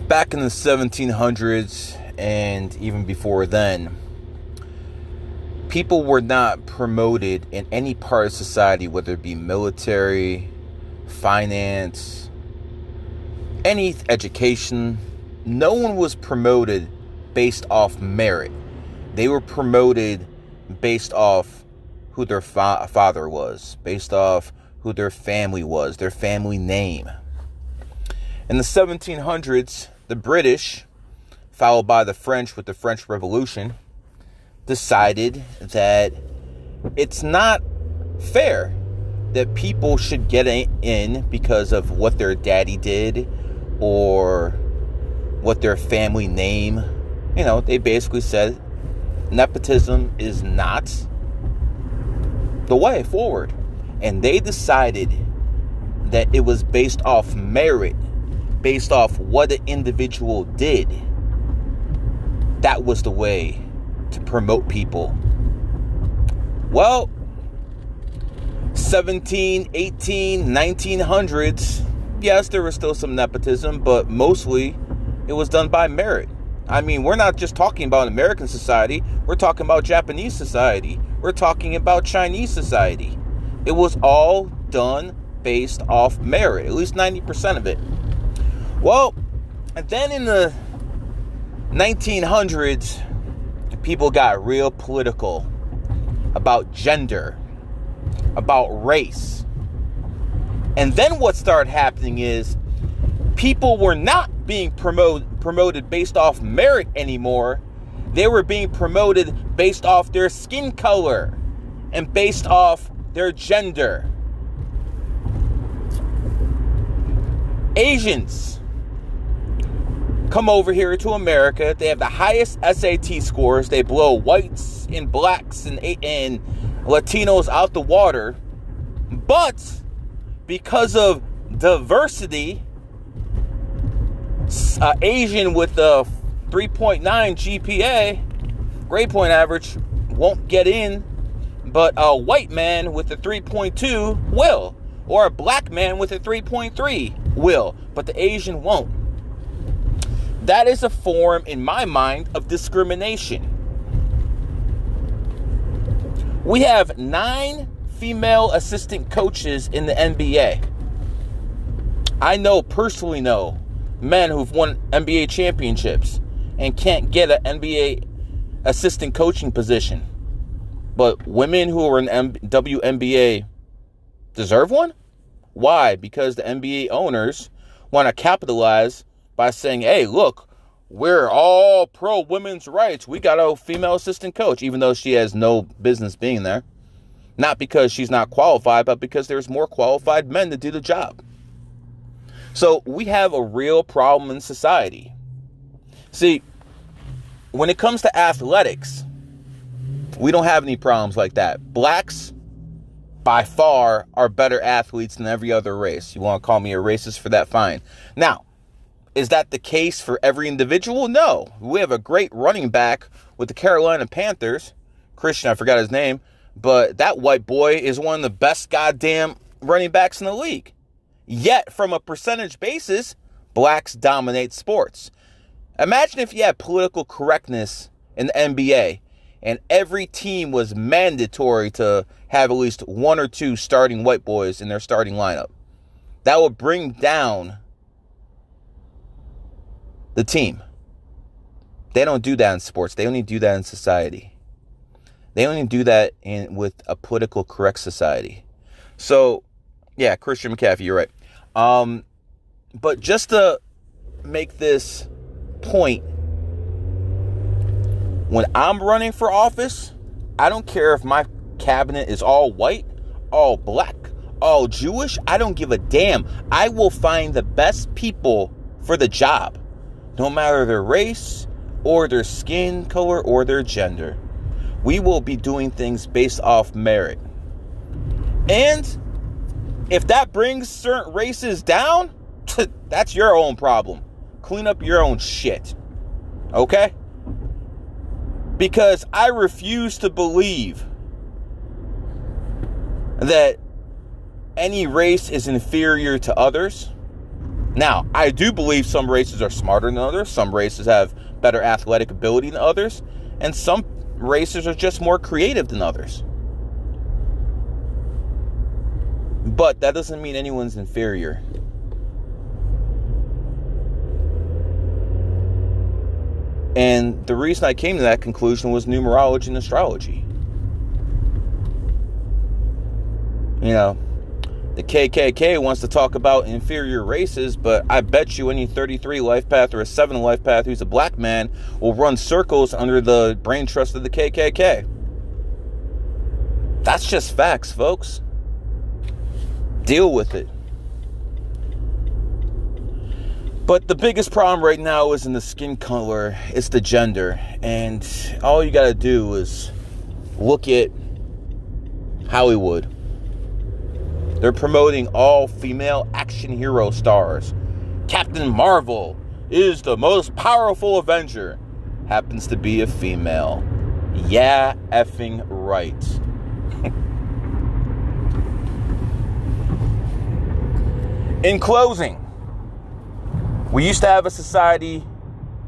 back in the 1700s and even before then, people were not promoted in any part of society, whether it be military, finance, any education. No one was promoted based off merit. They were promoted based off who their father was, based off who their family was, their family name. In the 1700s, the British, followed by the French with the French Revolution, decided that it's not fair that people should get in because of what their daddy did or what their family name. You know, they basically said nepotism is not the way forward. And they decided that it was based off merit, based off what an individual did. That was the way to promote people. Well, 17, 18, 1900s, yes, there was still some nepotism, but mostly it was done by merit. I mean, we're not just talking about American society. We're talking about Japanese society. We're talking about Chinese society. It was all done based off merit, at least 90% of it. Well, and then in the 1900s, people got real political about gender, about race. And then what started happening is people were not being promoted based off merit anymore. They were being promoted based off their skin color and based off their gender. Asians come over here to America. They have the highest SAT scores. They blow whites and blacks and Latinos out the water. But because of diversity, Asian with a 3.9 GPA, grade point average, won't get in, but a white man with a 3.2 will, or a black man with a 3.3 will, but the Asian won't. That is a form, in my mind, of discrimination. We have 9 female assistant coaches in the NBA. I personally know men who've won NBA championships and can't get an NBA assistant coaching position. But women who are in WNBA deserve one? Why? Because the NBA owners want to capitalize by saying, hey, look, we're all pro women's rights. We got a female assistant coach, even though she has no business being there. Not because she's not qualified, but because there's more qualified men to do the job. So we have a real problem in society. See, when it comes to athletics, we don't have any problems like that. Blacks, by far, are better athletes than every other race. You want to call me a racist for that? Fine. Now, is that the case for every individual? No. We have a great running back with the Carolina Panthers. Christian, I forgot his name. But that white boy is one of the best goddamn running backs in the league. Yet, from a percentage basis, blacks dominate sports. Imagine if you had political correctness in the NBA and every team was mandatory to have at least 1 or 2 starting white boys in their starting lineup. That would bring down the team. They don't do that in sports. They only do that in society. They only do that with a political correct society. So, yeah, Christian McCaffrey, you're right. But just to make this point, when I'm running for office, I don't care if my cabinet is all white, all black, all Jewish. I don't give a damn. I will find the best people for the job, no matter their race or their skin color or their gender. We will be doing things based off merit. And if that brings certain races down, that's your own problem. Clean up your own shit. Okay? Because I refuse to believe that any race is inferior to others. Now, I do believe some races are smarter than others. Some races have better athletic ability than others. And some races are just more creative than others. But that doesn't mean anyone's inferior. And the reason I came to that conclusion was numerology and astrology. You know, the KKK wants to talk about inferior races, but I bet you any 33 life path or a 7 life path who's a black man will run circles under the brain trust of the KKK. That's just facts, folks. Deal with it. But the biggest problem right now isn't the skin color, it's the gender. And all you gotta do is look at Hollywood. They're promoting all female action hero stars. Captain Marvel is the most powerful Avenger. Happens to be a female. Yeah, effing right. In closing, we used to have a society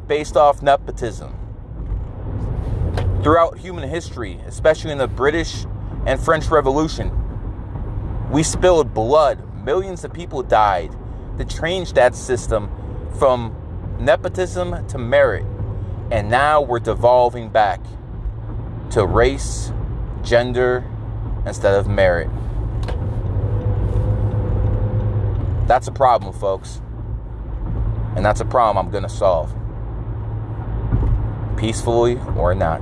based off nepotism. Throughout human history, especially in the British and French Revolution, we spilled blood. Millions of people died to change that system from nepotism to merit. And now we're devolving back to race, gender, instead of merit. That's a problem, folks. And that's a problem I'm going to solve. Peacefully or not.